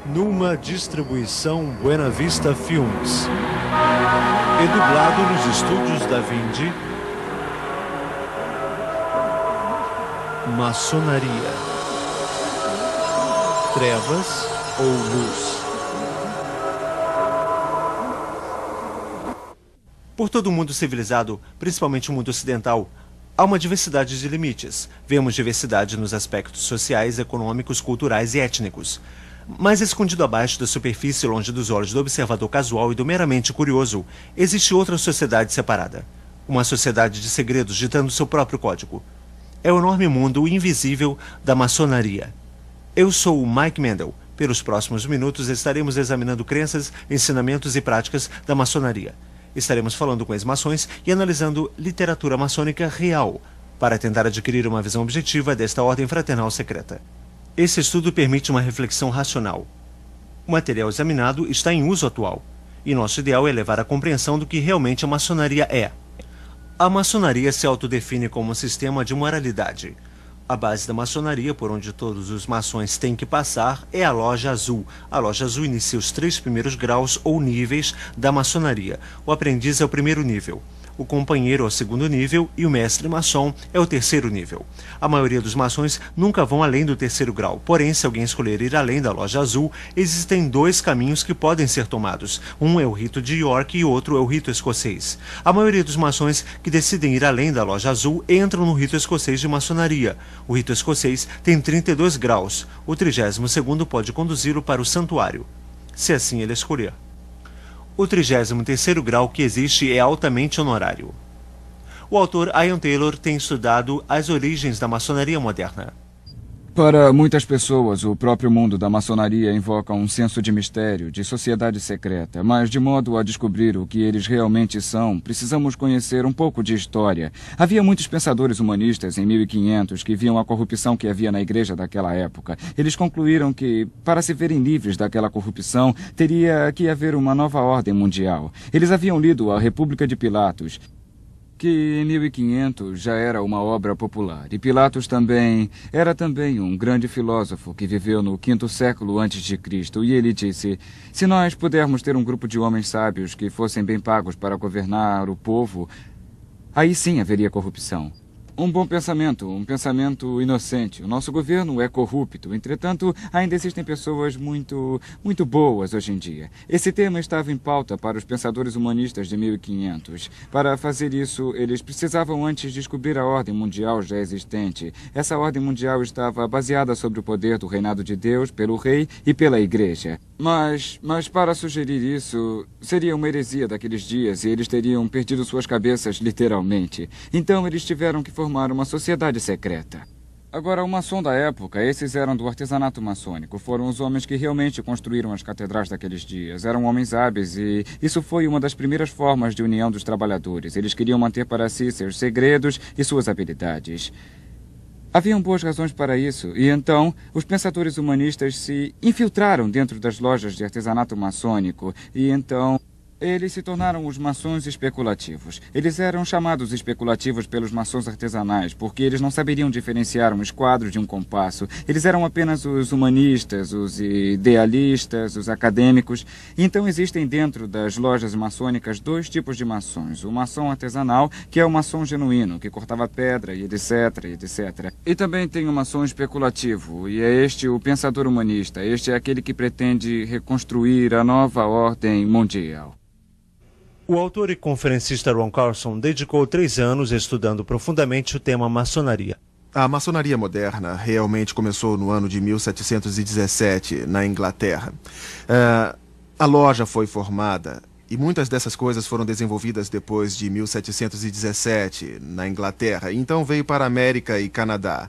numa distribuição Buena Vista Filmes e dublado nos estúdios da Vindi. Maçonaria, trevas ou luz? Por todo o mundo civilizado, principalmente o mundo ocidental, há uma diversidade de limites. Vemos diversidade nos aspectos sociais, econômicos, culturais e étnicos. Mas escondido abaixo da superfície, longe dos olhos do observador casual e do meramente curioso, existe outra sociedade separada. Uma sociedade de segredos ditando seu próprio código. É o enorme mundo invisível da maçonaria. Eu sou o Mike Mendel. Pelos próximos minutos estaremos examinando crenças, ensinamentos e práticas da maçonaria. Estaremos falando com ex-maçons e analisando literatura maçônica real, para tentar adquirir uma visão objetiva desta ordem fraternal secreta. Esse estudo permite uma reflexão racional. O material examinado está em uso atual, e nosso ideal é levar à compreensão do que realmente a maçonaria é. A maçonaria se autodefine como um sistema de moralidade. A base da maçonaria, por onde todos os maçons têm que passar, é a Loja Azul. A Loja Azul inicia os 3 primeiros graus ou níveis da maçonaria. O aprendiz é o primeiro nível, o companheiro é o segundo nível e o mestre maçom é o terceiro nível. A maioria dos maçons nunca vão além do terceiro grau, porém, se alguém escolher ir além da Loja Azul, existem 2 caminhos que podem ser tomados. Um é o rito de York e outro é o rito escocês. A maioria dos maçons que decidem ir além da Loja Azul entram no rito escocês de maçonaria. O rito escocês tem 32 graus. O 32º pode conduzi-lo para o santuário, se assim ele escolher. O 33º grau que existe é altamente honorário. O autor Ian Taylor tem estudado as origens da maçonaria moderna. Para muitas pessoas, o próprio mundo da maçonaria invoca um senso de mistério, de sociedade secreta, mas de modo a descobrir o que eles realmente são, precisamos conhecer um pouco de história. Havia muitos pensadores humanistas em 1500 que viam a corrupção que havia na igreja daquela época. Eles concluíram que, para se verem livres daquela corrupção, teria que haver uma nova ordem mundial. Eles haviam lido A República de Pilatos, que em 1500 já era uma obra popular. E Pilatos era também um grande filósofo que viveu no 5º século antes de Cristo. E ele disse: se nós pudermos ter um grupo de homens sábios que fossem bem pagos para governar o povo, aí sim haveria corrupção. Um pensamento inocente. O nosso governo é corrupto, entretanto, ainda existem pessoas muito boas hoje em dia. Esse tema estava em pauta para os pensadores humanistas de 1500. Para fazer isso, eles precisavam antes descobrir a ordem mundial já existente. Essa ordem mundial estava baseada sobre o poder do reinado de Deus, pelo rei e pela igreja. Mas para sugerir isso, seria uma heresia daqueles dias e eles teriam perdido suas cabeças literalmente. Então eles tiveram que formar uma sociedade secreta. Agora, o maçom da época, esses eram do artesanato maçônico. Foram os homens que realmente construíram as catedrais daqueles dias. Eram homens hábeis e isso foi uma das primeiras formas de união dos trabalhadores. Eles queriam manter para si seus segredos e suas habilidades. Haviam boas razões para isso, e então os pensadores humanistas se infiltraram dentro das lojas de artesanato maçônico, e então eles se tornaram os maçons especulativos. Eles eram chamados especulativos pelos maçons artesanais, porque eles não saberiam diferenciar um esquadro de um compasso. Eles eram apenas os humanistas, os idealistas, os acadêmicos. Então existem dentro das lojas maçônicas 2 tipos de maçons. O maçom artesanal, que é o maçom genuíno, que cortava pedra e etc, etc. E também tem o maçom especulativo, e é este o pensador humanista. Este é aquele que pretende reconstruir a nova ordem mundial. O autor e conferencista Ron Carlson dedicou 3 anos estudando profundamente o tema maçonaria. A maçonaria moderna realmente começou no ano de 1717, na Inglaterra. A loja foi formada e muitas dessas coisas foram desenvolvidas depois de 1717, na Inglaterra. Então veio para a América e Canadá,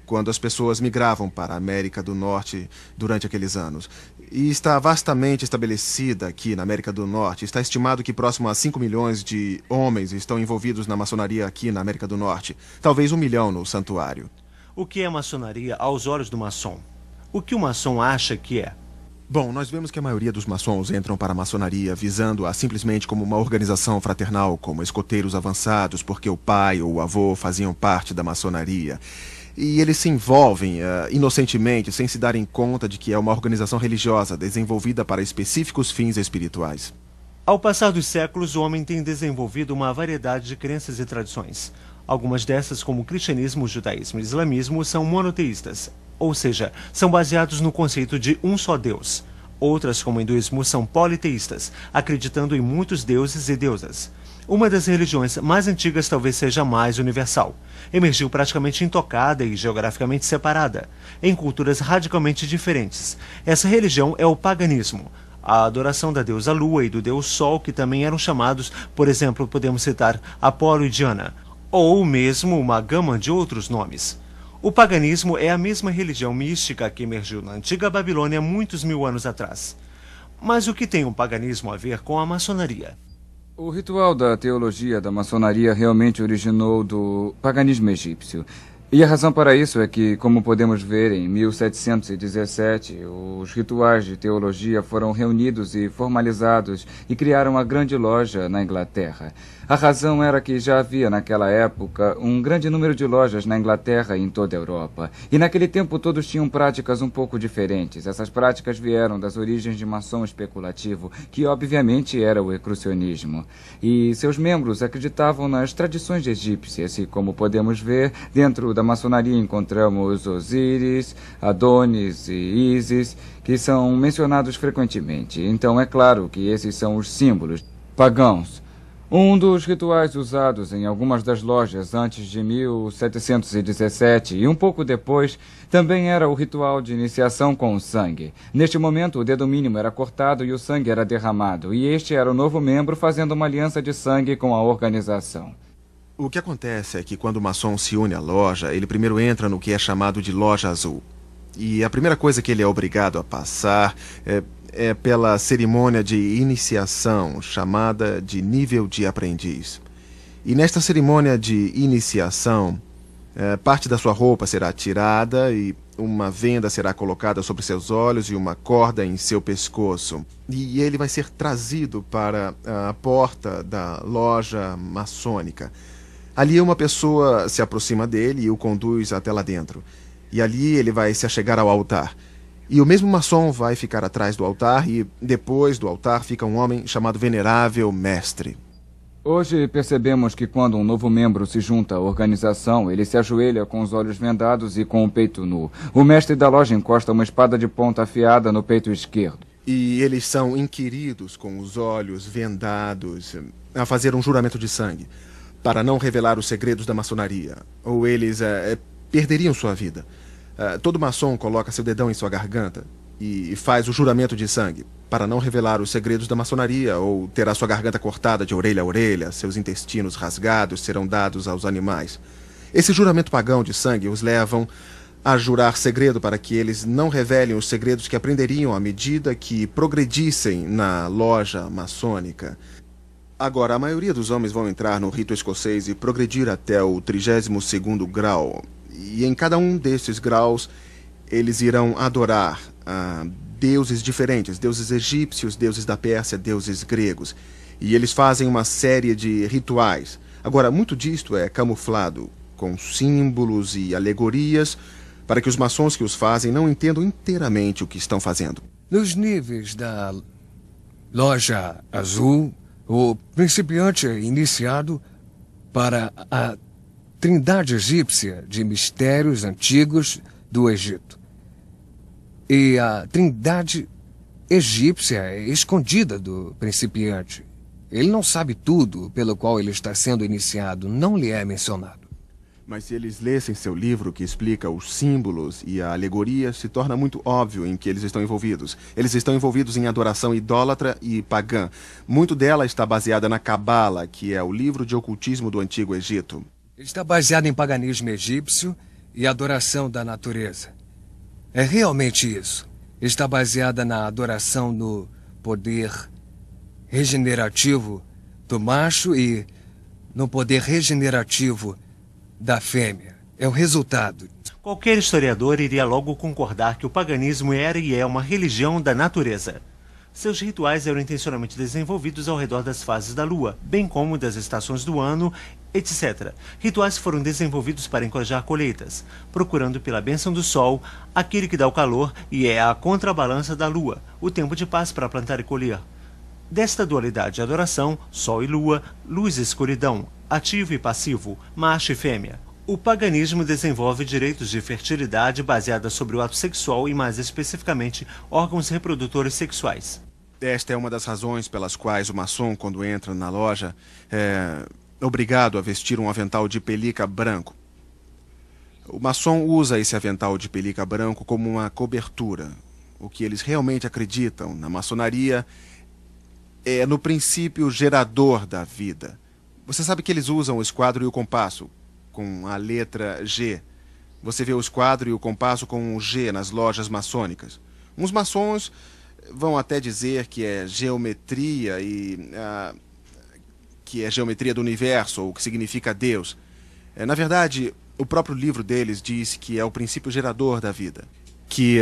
quando as pessoas migravam para a América do Norte durante aqueles anos. E está vastamente estabelecida aqui na América do Norte. Está estimado que próximo a 5 milhões de homens estão envolvidos na maçonaria aqui na América do Norte. Talvez 1 milhão no santuário. O que é maçonaria aos olhos do maçom? O que o maçom acha que é? Bom, nós vemos que a maioria dos maçons entram para a maçonaria visando-a simplesmente como uma organização fraternal, como escoteiros avançados, porque o pai ou o avô faziam parte da maçonaria. e eles se envolvem inocentemente, sem se darem conta de que é uma organização religiosa desenvolvida para específicos fins espirituais. Ao passar dos séculos, o homem tem desenvolvido uma variedade de crenças e tradições. Algumas dessas, como o cristianismo, o judaísmo e o islamismo, são monoteístas, ou seja, são baseados no conceito de um só Deus. Outras, como o hinduísmo, são politeístas, acreditando em muitos deuses e deusas. Uma das religiões mais antigas talvez seja a mais universal. Emergiu praticamente intocada e geograficamente separada, em culturas radicalmente diferentes. Essa religião é o paganismo. A adoração da deusa Lua e do deus Sol, que também eram chamados, por exemplo, podemos citar Apolo e Diana, ou mesmo uma gama de outros nomes. O paganismo é a mesma religião mística que emergiu na antiga Babilônia muitos mil anos atrás. Mas o que tem o paganismo a ver com a maçonaria? O ritual da teologia da maçonaria realmente originou do paganismo egípcio. E a razão para isso é que, como podemos ver, em 1717, os rituais de teologia foram reunidos e formalizados e criaram uma grande loja na Inglaterra. A razão era que já havia, naquela época, um grande número de lojas na Inglaterra e em toda a Europa. E naquele tempo todos tinham práticas um pouco diferentes. Essas práticas vieram das origens de maçom especulativo, que obviamente era o ecrucionismo. E seus membros acreditavam nas tradições egípcias e, como podemos ver, dentro da maçonaria encontramos Osíris, Adonis e Ísis, que são mencionados frequentemente. Então é claro que esses são os símbolos pagãos. Um dos rituais usados em algumas das lojas antes de 1717 e um pouco depois também era o ritual de iniciação com o sangue. Neste momento, o dedo mínimo era cortado e o sangue era derramado, e este era o novo membro fazendo uma aliança de sangue com a organização. O que acontece é que quando o maçom se une à loja, ele primeiro entra no que é chamado de loja azul. E a primeira coisa que ele é obrigado a passar é pela cerimônia de iniciação, chamada de nível de aprendiz. E nesta cerimônia de iniciação, parte da sua roupa será tirada e uma venda será colocada sobre seus olhos e uma corda em seu pescoço. E ele vai ser trazido para a porta da loja maçônica. Ali uma pessoa se aproxima dele e o conduz até lá dentro. E ali ele vai se achegar ao altar. E o mesmo maçom vai ficar atrás do altar e, depois do altar, fica um homem chamado Venerável Mestre. Hoje percebemos que quando um novo membro se junta à organização, ele se ajoelha com os olhos vendados e com o peito nu. O mestre da loja encosta uma espada de ponta afiada no peito esquerdo. E eles são inquiridos com os olhos vendados a fazer um juramento de sangue, para não revelar os segredos da maçonaria, ou eles perderiam sua vida. Todo maçom coloca seu dedão em sua garganta e faz o juramento de sangue, para não revelar os segredos da maçonaria ou terá sua garganta cortada de orelha a orelha, seus intestinos rasgados serão dados aos animais. Esse juramento pagão de sangue os levam a jurar segredo para que eles não revelem os segredos que aprenderiam à medida que progredissem na loja maçônica. Agora, a maioria dos homens vão entrar no rito escocês e progredir até o 32º grau. E em cada um desses graus, eles irão adorar deuses diferentes, deuses egípcios, deuses da Pérsia, deuses gregos. E eles fazem uma série de rituais. Agora, muito disto é camuflado com símbolos e alegorias para que os maçons que os fazem não entendam inteiramente o que estão fazendo. Nos níveis da loja azul, o principiante é iniciado para a trindade egípcia de mistérios antigos do Egito. E a trindade egípcia é escondida do principiante. Ele não sabe tudo pelo qual ele está sendo iniciado, não lhe é mencionado. Mas se eles lessem seu livro que explica os símbolos e a alegoria, se torna muito óbvio em que eles estão envolvidos. Eles estão envolvidos em adoração idólatra e pagã. Muito dela está baseada na Cabala, que é o livro de ocultismo do Antigo Egito. Está baseado em paganismo egípcio e adoração da natureza. É realmente isso. Está baseada na adoração no poder regenerativo do macho e no poder regenerativo da fêmea. É o resultado. Qualquer historiador iria logo concordar que o paganismo era e é uma religião da natureza. Seus rituais eram intencionalmente desenvolvidos ao redor das fases da lua, bem como das estações do ano, etc. Rituais foram desenvolvidos para encorajar colheitas, procurando pela bênção do sol, aquele que dá o calor e é a contrabalança da lua, o tempo de paz para plantar e colher. Desta dualidade de adoração, sol e lua, luz e escuridão, ativo e passivo, macho e fêmea, o paganismo desenvolve direitos de fertilidade baseada sobre o ato sexual e, mais especificamente, órgãos reprodutores sexuais. Esta é uma das razões pelas quais o maçom, quando entra na loja, é obrigado a vestir um avental de pelica branco. O maçom usa esse avental de pelica branco como uma cobertura. O que eles realmente acreditam na maçonaria é no princípio gerador da vida. Você sabe que eles usam o esquadro e o compasso com a letra G. Você vê o esquadro e o compasso com um G nas lojas maçônicas. Uns maçons vão até dizer que é geometria que é geometria do universo, ou que significa Deus. Na verdade, o próprio livro deles diz que é o princípio gerador da vida. Que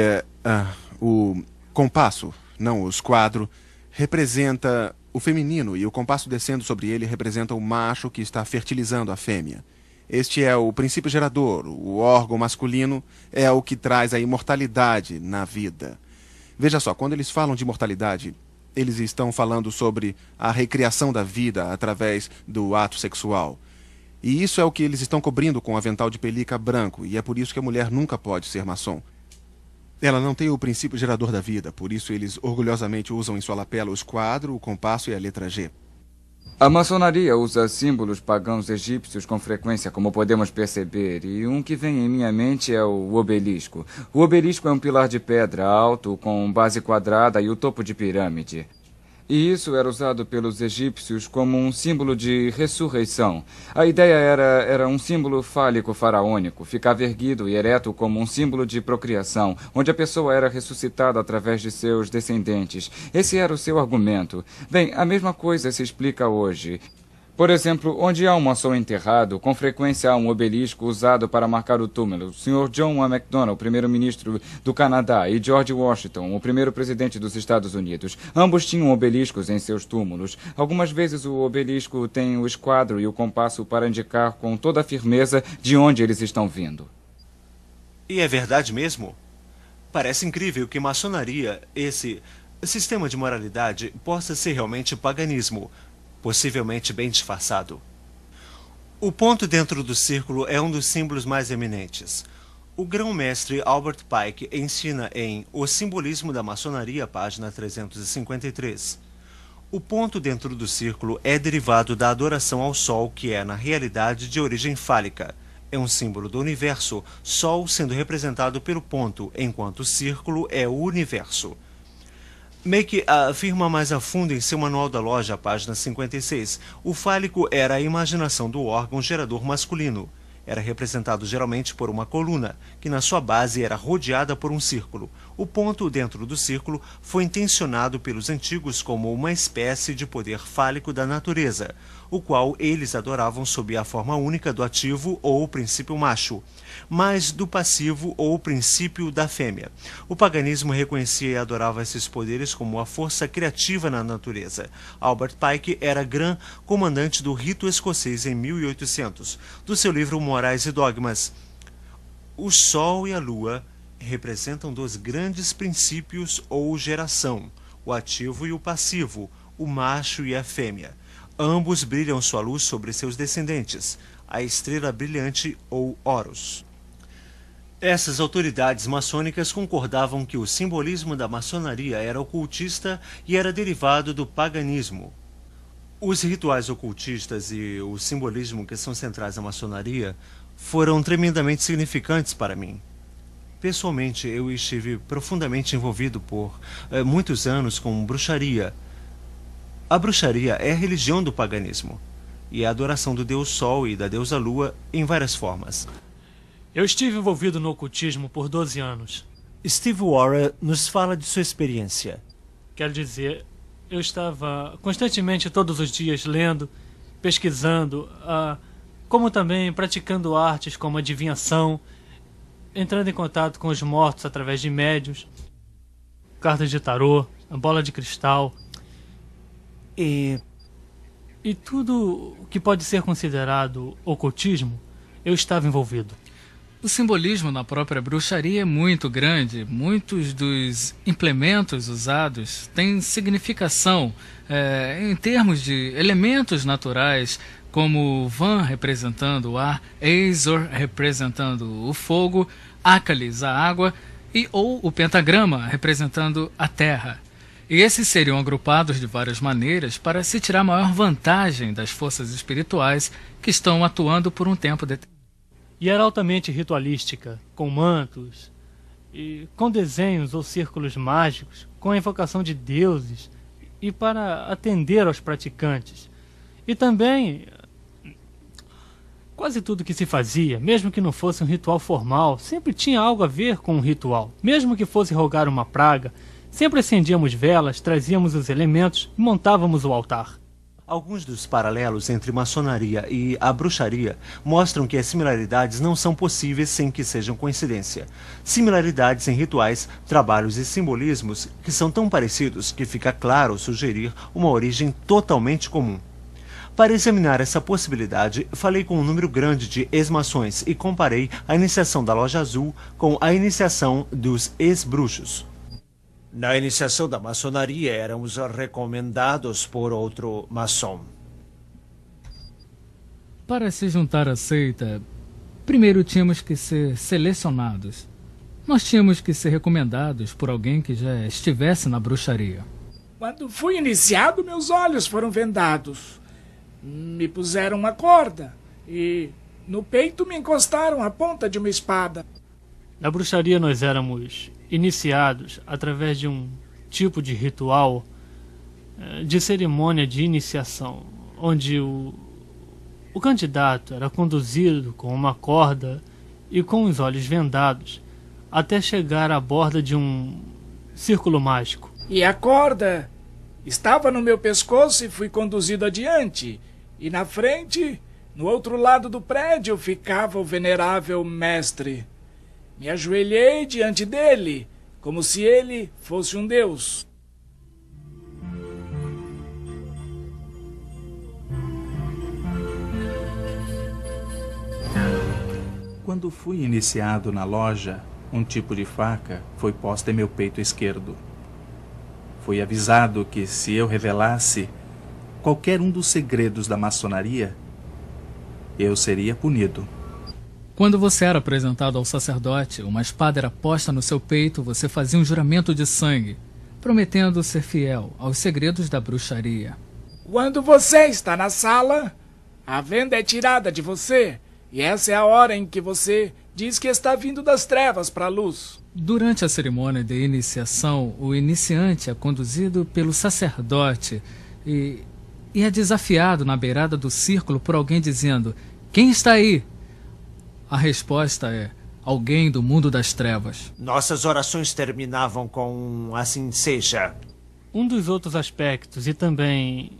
o compasso, não o esquadro, representa o feminino e o compasso descendo sobre ele representa o macho que está fertilizando a fêmea. Este é o princípio gerador, o órgão masculino é o que traz a imortalidade na vida. Veja só, quando eles falam de imortalidade, eles estão falando sobre a recriação da vida através do ato sexual. E isso é o que eles estão cobrindo com o avental de pelica branco, e é por isso que a mulher nunca pode ser maçom. Ela não tem o princípio gerador da vida, por isso eles orgulhosamente usam em sua lapela o esquadro, o compasso e a letra G. A maçonaria usa símbolos pagãos egípcios com frequência, como podemos perceber, e um que vem em minha mente é o obelisco. O obelisco é um pilar de pedra alto, com base quadrada e o topo de pirâmide. E isso era usado pelos egípcios como um símbolo de ressurreição. A ideia era um símbolo fálico faraônico, ficava erguido e ereto como um símbolo de procriação, onde a pessoa era ressuscitada através de seus descendentes. Esse era o seu argumento. Bem, a mesma coisa se explica hoje. Por exemplo, onde há um maçom enterrado, com frequência há um obelisco usado para marcar o túmulo. O Sr. John A. Macdonald, primeiro-ministro do Canadá, e George Washington, o primeiro presidente dos Estados Unidos. Ambos tinham obeliscos em seus túmulos. Algumas vezes o obelisco tem o esquadro e o compasso para indicar com toda a firmeza de onde eles estão vindo. E é verdade mesmo? Parece incrível que maçonaria, esse sistema de moralidade, possa ser realmente paganismo, possivelmente bem disfarçado. O ponto dentro do círculo é um dos símbolos mais eminentes. O grão-mestre Albert Pike ensina em O Simbolismo da Maçonaria, página 353. O ponto dentro do círculo é derivado da adoração ao Sol, que é, na realidade, de origem fálica. É um símbolo do universo, Sol sendo representado pelo ponto, enquanto o círculo é o universo. Make afirma mais a fundo em seu manual da loja, página 56. O fálico era a imaginação do órgão gerador masculino. Era representado geralmente por uma coluna, que na sua base era rodeada por um círculo. O ponto dentro do círculo foi intencionado pelos antigos como uma espécie de poder fálico da natureza, o qual eles adoravam sob a forma única do ativo ou o princípio macho, mas do passivo ou o princípio da fêmea. O paganismo reconhecia e adorava esses poderes como a força criativa na natureza. Albert Pike era grã comandante do rito escocês em 1800. Do seu livro Morais e Dogmas, o Sol e a Lua representam dois grandes princípios ou geração, o ativo e o passivo, o macho e a fêmea. Ambos brilham sua luz sobre seus descendentes, a estrela brilhante ou Horus. Essas autoridades maçônicas concordavam que o simbolismo da maçonaria era ocultista e era derivado do paganismo. Os rituais ocultistas e o simbolismo que são centrais na maçonaria foram tremendamente significantes para mim. Pessoalmente, eu estive profundamente envolvido por muitos anos com bruxaria. A bruxaria é a religião do paganismo e a adoração do deus Sol e da deusa Lua em várias formas. Eu estive envolvido no ocultismo por 12 anos. Steve Warren nos fala de sua experiência. Quero dizer, eu estava constantemente todos os dias lendo, pesquisando, como também praticando artes como adivinhação, entrando em contato com os mortos através de médiuns, cartas de tarô, a bola de cristal E e tudo o que pode ser considerado ocultismo, eu estava envolvido. O simbolismo na própria bruxaria é muito grande. Muitos dos implementos usados têm significação em termos de elementos naturais, como Van representando o ar, Azor representando o fogo, Ácalis a água ou o pentagrama representando a terra. E esses seriam agrupados de várias maneiras para se tirar maior vantagem das forças espirituais que estão atuando por um tempo determinado. E era altamente ritualística, com mantos, e com desenhos ou círculos mágicos, com a invocação de deuses, e para atender aos praticantes. E também, quase tudo que se fazia, mesmo que não fosse um ritual formal, sempre tinha algo a ver com um ritual. Mesmo que fosse rogar uma praga, sempre acendíamos velas, trazíamos os elementos e montávamos o altar. alguns dos paralelos entre maçonaria e a bruxaria mostram que as similaridades não são possíveis sem que sejam coincidência. Similaridades em rituais, trabalhos e simbolismos que são tão parecidos que fica claro sugerir uma origem totalmente comum. Para examinar essa possibilidade, falei com um número grande de ex-maçons e comparei a iniciação da Loja Azul com a iniciação dos ex-bruxos. Na iniciação da maçonaria, éramos recomendados por outro maçom. Para se juntar à seita, primeiro tínhamos que ser selecionados. Nós tínhamos que ser recomendados por alguém que já estivesse na bruxaria. Quando fui iniciado, meus olhos foram vendados. Me puseram uma corda e no peito me encostaram a ponta de uma espada. Na bruxaria nós éramos iniciados através de um tipo de ritual, de cerimônia de iniciação, onde o candidato era conduzido com uma corda e com os olhos vendados até chegar à borda de um círculo mágico. E a corda estava no meu pescoço e fui conduzido adiante. E na frente, no outro lado do prédio, ficava o venerável mestre. Me ajoelhei diante dele, como se ele fosse um deus. Quando fui iniciado na loja, um tipo de faca foi posta em meu peito esquerdo. Fui avisado que se eu revelasse qualquer um dos segredos da maçonaria, eu seria punido. Quando você era apresentado ao sacerdote, uma espada era posta no seu peito, você fazia um juramento de sangue, prometendo ser fiel aos segredos da bruxaria. Quando você está na sala, a venda é tirada de você, e essa é a hora em que você diz que está vindo das trevas para a luz. Durante a cerimônia de iniciação, o iniciante é conduzido pelo sacerdote e é desafiado na beirada do círculo por alguém dizendo: "Quem está aí?" A resposta é: alguém do mundo das trevas. Nossas orações terminavam com assim seja. Um dos outros aspectos e também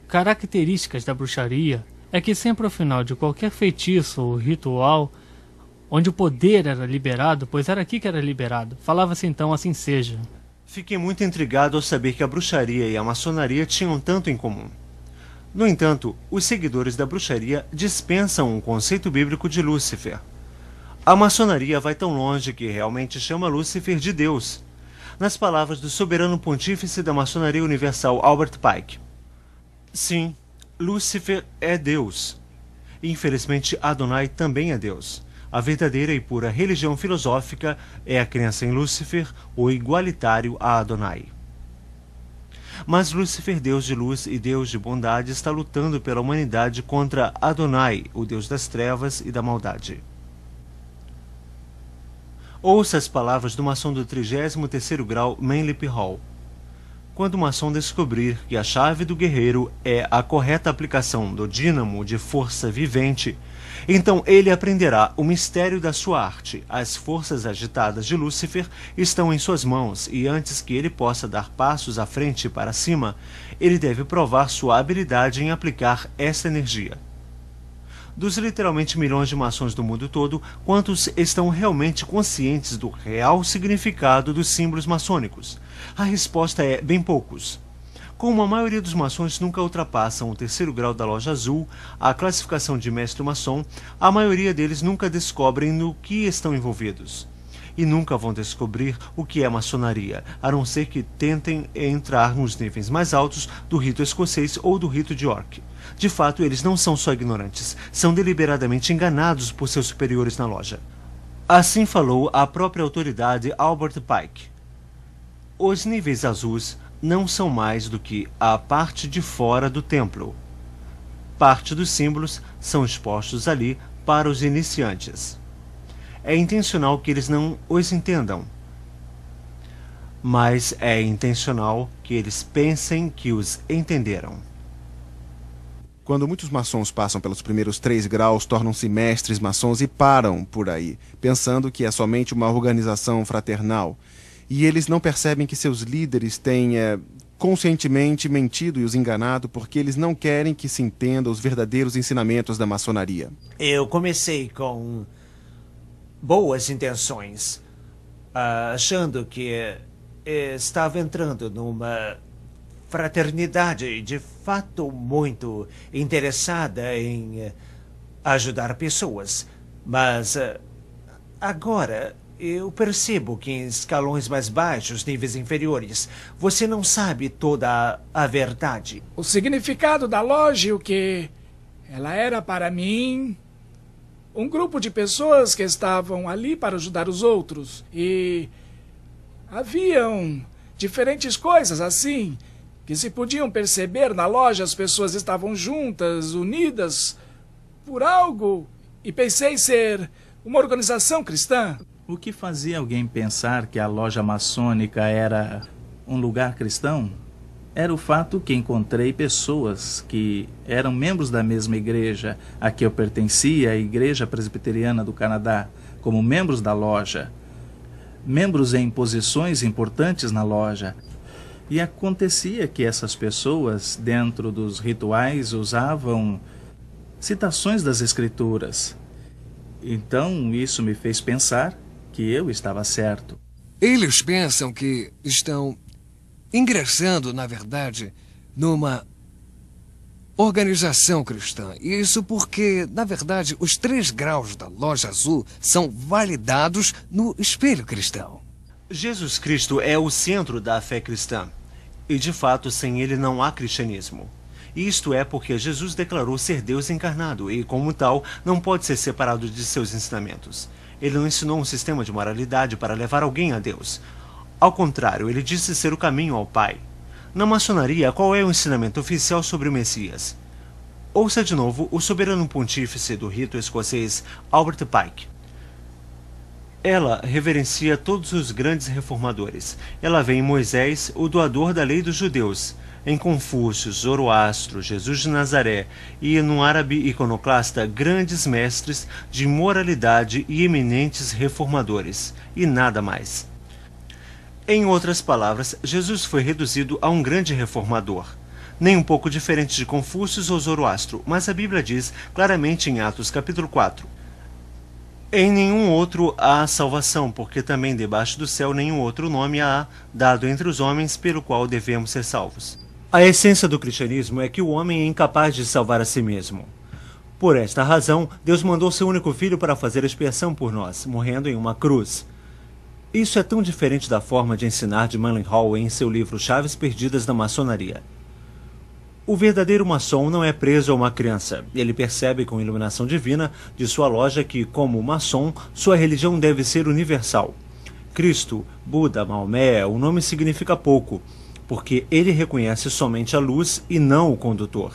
características da bruxaria é que sempre ao final de qualquer feitiço ou ritual, onde o poder era liberado, pois era aqui que era liberado, falava-se então assim seja. Fiquei muito intrigado ao saber que a bruxaria e a maçonaria tinham tanto em comum. No entanto, os seguidores da bruxaria dispensam o conceito bíblico de Lúcifer. A maçonaria vai tão longe que realmente chama Lúcifer de Deus. Nas palavras do soberano pontífice da maçonaria universal Albert Pike. Sim, Lúcifer é Deus. Infelizmente, Adonai também é Deus. A verdadeira e pura religião filosófica é a crença em Lúcifer, o igualitário a Adonai. Mas Lúcifer, Deus de luz e Deus de bondade, está lutando pela humanidade contra Adonai, o Deus das trevas e da maldade. Ouça as palavras do maçom do 33º grau Manlip Hall. Quando o maçom descobrir que a chave do guerreiro é a correta aplicação do dínamo de força vivente, então ele aprenderá o mistério da sua arte. As forças agitadas de Lúcifer estão em suas mãos e antes que ele possa dar passos à frente e para cima, ele deve provar sua habilidade em aplicar essa energia. Dos literalmente milhões de maçons do mundo todo, quantos estão realmente conscientes do real significado dos símbolos maçônicos? A resposta é bem poucos. Como a maioria dos maçons nunca ultrapassam o 3º grau da loja azul, a classificação de mestre maçom, a maioria deles nunca descobrem no que estão envolvidos. E nunca vão descobrir o que é maçonaria, a não ser que tentem entrar nos níveis mais altos do rito escocês ou do rito de York. De fato, eles não são só ignorantes, são deliberadamente enganados por seus superiores na loja. Assim falou a própria autoridade Albert Pike. Os níveis azuis não são mais do que a parte de fora do templo. Parte dos símbolos são expostos ali para os iniciantes. É intencional que eles não os entendam, mas é intencional que eles pensem que os entenderam. Quando muitos maçons passam pelos primeiros 3 graus, tornam-se mestres maçons e param por aí, pensando que é somente uma organização fraternal. E eles não percebem que seus líderes têm conscientemente mentido e os enganado porque eles não querem que se entenda os verdadeiros ensinamentos da maçonaria. Eu comecei com boas intenções, achando que estava entrando numa fraternidade de fato muito interessada em ajudar pessoas. Mas agora eu percebo que em escalões mais baixos, níveis inferiores, você não sabe toda a verdade. O significado da loja, o que ela era para mim, um grupo de pessoas que estavam ali para ajudar os outros. E haviam diferentes coisas assim, que se podiam perceber na loja. As pessoas estavam juntas, unidas por algo, e pensei ser uma organização cristã. O que fazia alguém pensar que a loja maçônica era um lugar cristão? Era o fato que encontrei pessoas que eram membros da mesma igreja a que eu pertencia, a Igreja Presbiteriana do Canadá, como membros da loja, membros em posições importantes na loja. E acontecia que essas pessoas, dentro dos rituais, usavam citações das Escrituras. Então, isso me fez pensar que eu estava certo. Eles pensam que estão ingressando, na verdade, numa organização cristã. Isso porque, na verdade, os 3 graus da loja azul são validados no espelho cristão. Jesus Cristo é o centro da fé cristã. E, de fato, sem ele não há cristianismo. Isto é porque Jesus declarou ser Deus encarnado e, como tal, não pode ser separado de seus ensinamentos. Ele não ensinou um sistema de moralidade para levar alguém a Deus. Ao contrário, ele disse ser o caminho ao Pai. Na maçonaria, qual é o ensinamento oficial sobre o Messias? Ouça de novo o soberano pontífice do rito escocês, Albert Pike. Ela reverencia todos os grandes reformadores. Ela vê em Moisés, o doador da lei dos judeus, em Confúcio, Zoroastro, Jesus de Nazaré e no árabe iconoclasta grandes mestres de moralidade e eminentes reformadores, e nada mais. Em outras palavras, Jesus foi reduzido a um grande reformador. Nem um pouco diferente de Confúcio ou Zoroastro, mas a Bíblia diz claramente em Atos capítulo 4: em nenhum outro há salvação, porque também debaixo do céu nenhum outro nome há dado entre os homens pelo qual devemos ser salvos. A essência do cristianismo é que o homem é incapaz de salvar a si mesmo. Por esta razão, Deus mandou seu único filho para fazer expiação por nós, morrendo em uma cruz. Isso é tão diferente da forma de ensinar de Mendenhall em seu livro Chaves Perdidas da Maçonaria. O verdadeiro maçom não é preso a uma crença. Ele percebe com iluminação divina de sua loja que, como maçom, sua religião deve ser universal. Cristo, Buda, Maomé, o nome significa pouco, porque ele reconhece somente a luz e não o condutor.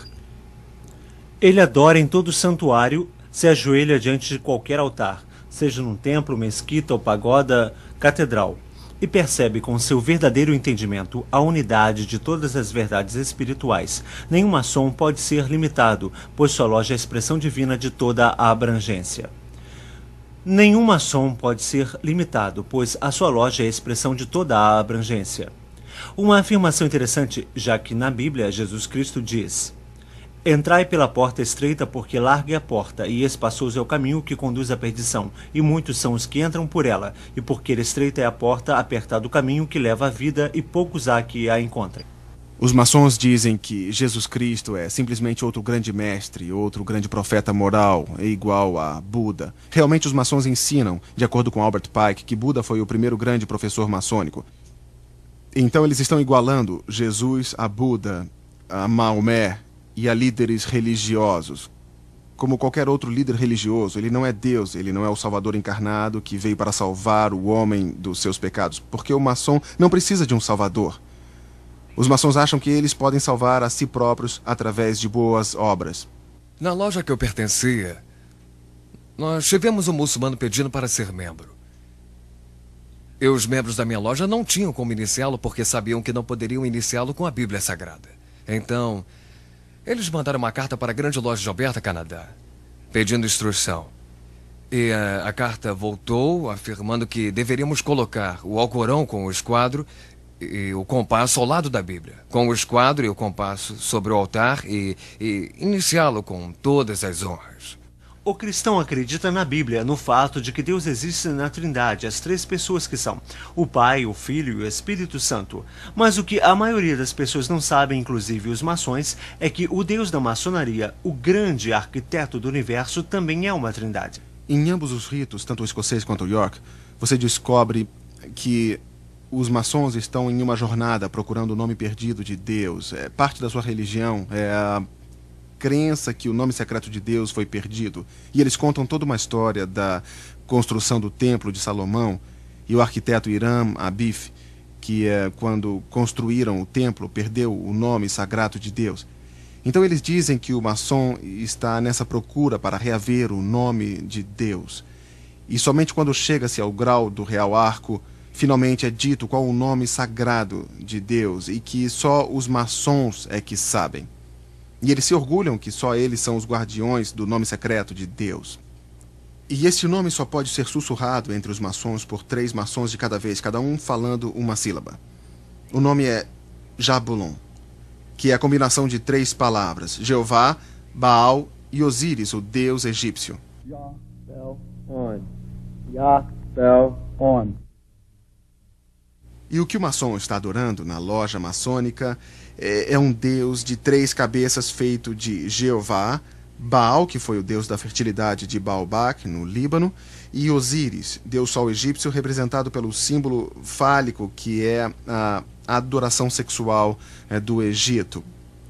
Ele adora em todo santuário, se ajoelha diante de qualquer altar, seja num templo, mesquita ou pagoda, catedral, e percebe com seu verdadeiro entendimento a unidade de todas as verdades espirituais. Nenhum maçom pode ser limitado, pois sua loja é a expressão divina de toda a abrangência. Nenhum maçom pode ser limitado, pois a sua loja é a expressão de toda a abrangência. Uma afirmação interessante, já que na Bíblia Jesus Cristo diz: Entrai pela porta estreita, porque larga é a porta, e espaçoso é o caminho que conduz à perdição, e muitos são os que entram por ela, e porque estreita é a porta, apertado o caminho que leva à vida, e poucos há que a encontrem. Os maçons dizem que Jesus Cristo é simplesmente outro grande mestre, outro grande profeta moral, é igual a Buda. Realmente os maçons ensinam, de acordo com Albert Pike, que Buda foi o primeiro grande professor maçônico. Então eles estão igualando Jesus a Buda, a Maomé e a líderes religiosos. Como qualquer outro líder religioso, ele não é Deus, ele não é o Salvador encarnado que veio para salvar o homem dos seus pecados, porque o maçom não precisa de um Salvador. Os maçons acham que eles podem salvar a si próprios através de boas obras. Na loja que eu pertencia, nós tivemos um muçulmano pedindo para ser membro. E os membros da minha loja não tinham como iniciá-lo porque sabiam que não poderiam iniciá-lo com a Bíblia Sagrada. Então, eles mandaram uma carta para a grande loja de Alberta, Canadá, pedindo instrução. E a carta voltou afirmando que deveríamos colocar o Alcorão com o esquadro e o compasso ao lado da Bíblia, com o esquadro e o compasso sobre o altar e iniciá-lo com todas as honras. O cristão acredita na Bíblia, no fato de que Deus existe na Trindade, as três pessoas que são o Pai, o Filho e o Espírito Santo. Mas o que a maioria das pessoas não sabem, inclusive os maçons, é que o Deus da maçonaria, o grande arquiteto do universo, também é uma trindade. Em ambos os ritos, tanto o escocês quanto o York, você descobre que os maçons estão em uma jornada procurando o nome perdido de Deus. É parte da sua religião, é a crença que o nome secreto de Deus foi perdido. E eles contam toda uma história da construção do Templo de Salomão e o arquiteto Hiram Abif, que quando construíram o templo, perdeu o nome sagrado de Deus. Então eles dizem que o maçom está nessa procura para reaver o nome de Deus. E somente quando chega-se ao grau do Real Arco, finalmente é dito qual o nome sagrado de Deus e que só os maçons é que sabem. E eles se orgulham que só eles são os guardiões do nome secreto de Deus. E este nome só pode ser sussurrado entre os maçons por 3 maçons de cada vez, cada um falando uma sílaba. O nome é Jabulon, que é a combinação de 3 palavras: Jeová, Baal e Osíris, o deus egípcio. E o que o maçom está adorando na loja maçônica é um deus de 3 cabeças feito de Jeová, Baal, que foi o deus da fertilidade de Baalbac, no Líbano, e Osíris, deus sol egípcio, representado pelo símbolo fálico, que é a adoração sexual do Egito.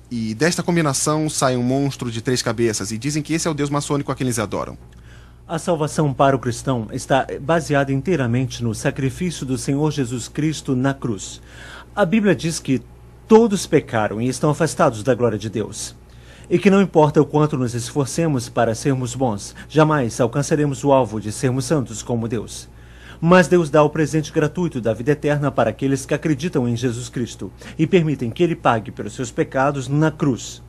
E desta combinação sai um monstro de 3 cabeças, e dizem que esse é o deus maçônico a quem eles adoram. A salvação para o cristão está baseada inteiramente no sacrifício do Senhor Jesus Cristo na cruz. A Bíblia diz que todos pecaram e estão afastados da glória de Deus. E que não importa o quanto nos esforcemos para sermos bons, jamais alcançaremos o alvo de sermos santos como Deus. Mas Deus dá o presente gratuito da vida eterna para aqueles que acreditam em Jesus Cristo e permitem que Ele pague pelos seus pecados na cruz.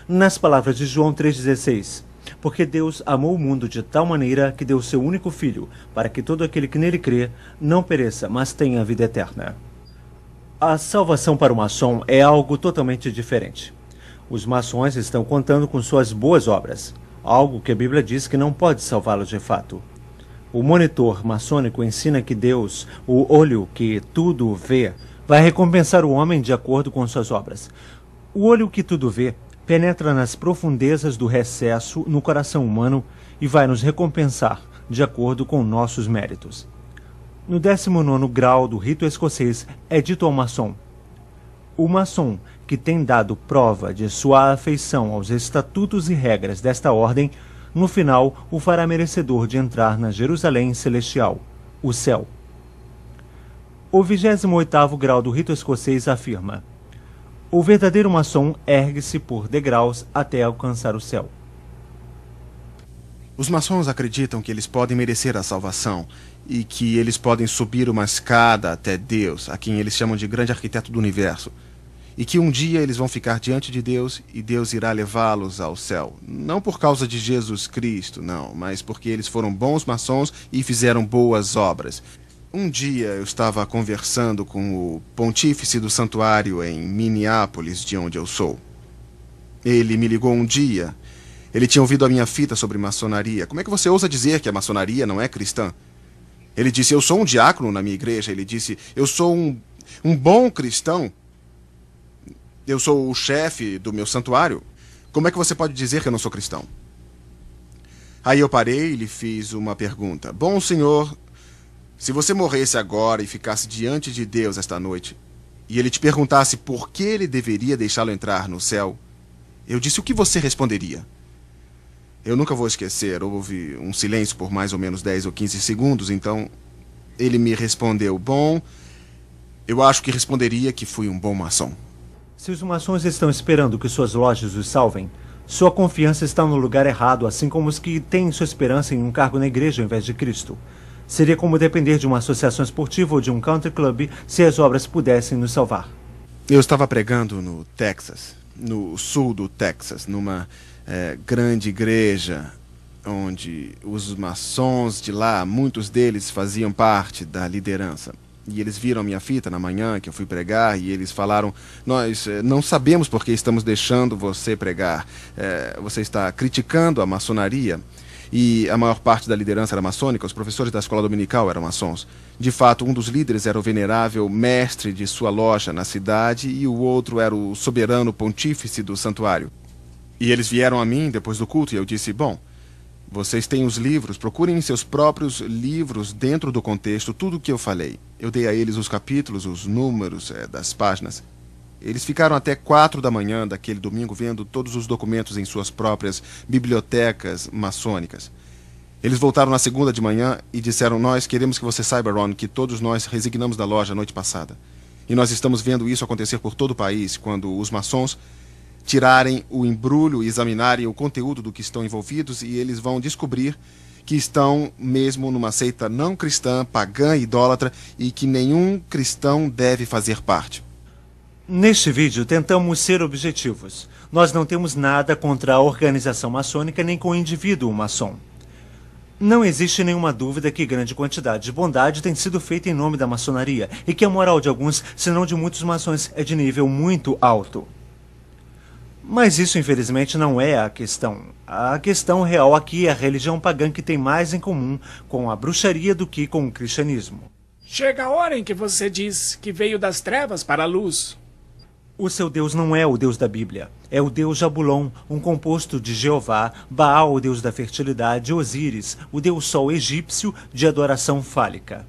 Nas palavras de João 3,16... Porque Deus amou o mundo de tal maneira que deu seu único Filho, para que todo aquele que nele crê não pereça, mas tenha a vida eterna. A salvação para o maçom é algo totalmente diferente. Os maçons estão contando com suas boas obras, algo que a Bíblia diz que não pode salvá-los de fato. O monitor maçônico ensina que Deus, o olho que tudo vê, vai recompensar o homem de acordo com suas obras. O olho que tudo vê penetra nas profundezas do recesso no coração humano e vai nos recompensar de acordo com nossos méritos. No 19º grau do rito escocês é dito ao maçom: o maçom que tem dado prova de sua afeição aos estatutos e regras desta ordem, no final o fará merecedor de entrar na Jerusalém celestial, o céu. O 28º grau do rito escocês afirma: o verdadeiro maçom ergue-se por degraus até alcançar o céu. Os maçons acreditam que eles podem merecer a salvação e que eles podem subir uma escada até Deus, a quem eles chamam de grande arquiteto do universo, e que um dia eles vão ficar diante de Deus e Deus irá levá-los ao céu. Não por causa de Jesus Cristo, não, mas porque eles foram bons maçons e fizeram boas obras. Um dia eu estava conversando com o pontífice do santuário em Minneapolis, de onde eu sou. Ele me ligou um dia. Ele tinha ouvido a minha fita sobre maçonaria. Como é que você ousa dizer que a maçonaria não é cristã? Ele disse, eu sou um diácono na minha igreja. Ele disse, eu sou um bom cristão. Eu sou o chefe do meu santuário. Como é que você pode dizer que eu não sou cristão? Aí eu parei e lhe fiz uma pergunta. Bom, senhor, se você morresse agora e ficasse diante de Deus esta noite, e ele te perguntasse por que ele deveria deixá-lo entrar no céu, eu disse, o que você responderia? Eu nunca vou esquecer, houve um silêncio por mais ou menos 10 ou 15 segundos, então ele me respondeu, bom, eu acho que responderia que fui um bom maçom. Se os maçons estão esperando que suas lojas os salvem, sua confiança está no lugar errado, assim como os que têm sua esperança em um cargo na igreja ao invés de Cristo. Seria como depender de uma associação esportiva ou de um country club se as obras pudessem nos salvar. Eu estava pregando no Texas, no sul do Texas, numa grande igreja, onde os maçons de lá, muitos deles faziam parte da liderança. E eles viram a minha fita na manhã que eu fui pregar e eles falaram, nós não sabemos por que estamos deixando você pregar. Você está criticando a maçonaria. E a maior parte da liderança era maçônica, os professores da escola dominical eram maçons. De fato, um dos líderes era o venerável mestre de sua loja na cidade e o outro era o soberano pontífice do santuário. E eles vieram a mim depois do culto e eu disse, bom, vocês têm os livros, procurem em seus próprios livros dentro do contexto tudo o que eu falei. Eu dei a eles os capítulos, os números das páginas. Eles ficaram até 4 da manhã daquele domingo vendo todos os documentos em suas próprias bibliotecas maçônicas. Eles voltaram na segunda de manhã e disseram, nós queremos que você saiba, Ron, que todos nós resignamos da loja a noite passada. E nós estamos vendo isso acontecer por todo o país, quando os maçons tirarem o embrulho e examinarem o conteúdo do que estão envolvidos e eles vão descobrir que estão mesmo numa seita não cristã, pagã e idólatra e que nenhum cristão deve fazer parte. Neste vídeo, tentamos ser objetivos. Nós não temos nada contra a organização maçônica nem com o indivíduo maçom. Não existe nenhuma dúvida que grande quantidade de bondade tem sido feita em nome da maçonaria e que a moral de alguns, se não de muitos maçons, é de nível muito alto. Mas isso, infelizmente, não é a questão. A questão real aqui é a religião pagã que tem mais em comum com a bruxaria do que com o cristianismo. Chega a hora em que você diz que veio das trevas para a luz. O seu Deus não é o Deus da Bíblia. É o Deus Jabulon, um composto de Jeová, Baal, o Deus da fertilidade, Osíris, o Deus Sol egípcio de adoração fálica.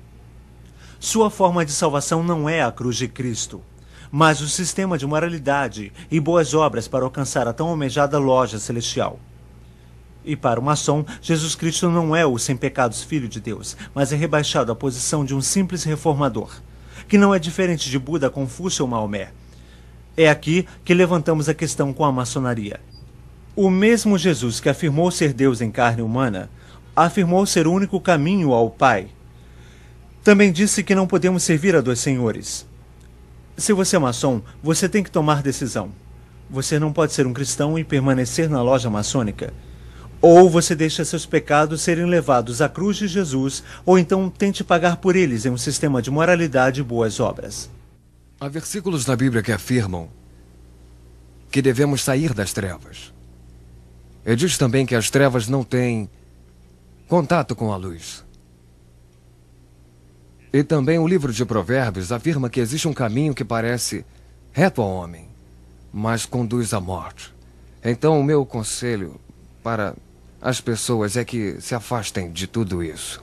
Sua forma de salvação não é a cruz de Cristo, mas o sistema de moralidade e boas obras para alcançar a tão almejada loja celestial. E para o maçom, Jesus Cristo não é o sem pecados Filho de Deus, mas é rebaixado à posição de um simples reformador, que não é diferente de Buda, Confúcio ou Maomé. É aqui que levantamos a questão com a maçonaria. O mesmo Jesus que afirmou ser Deus em carne humana, afirmou ser o único caminho ao Pai. Também disse que não podemos servir a 2 senhores. Se você é maçom, você tem que tomar decisão. Você não pode ser um cristão e permanecer na loja maçônica. Ou você deixa seus pecados serem levados à cruz de Jesus, ou então tente pagar por eles em um sistema de moralidade e boas obras. Há versículos na Bíblia que afirmam que devemos sair das trevas. E diz também que as trevas não têm contato com a luz. E também o livro de Provérbios afirma que existe um caminho que parece reto ao homem, mas conduz à morte. Então o meu conselho para as pessoas é que se afastem de tudo isso.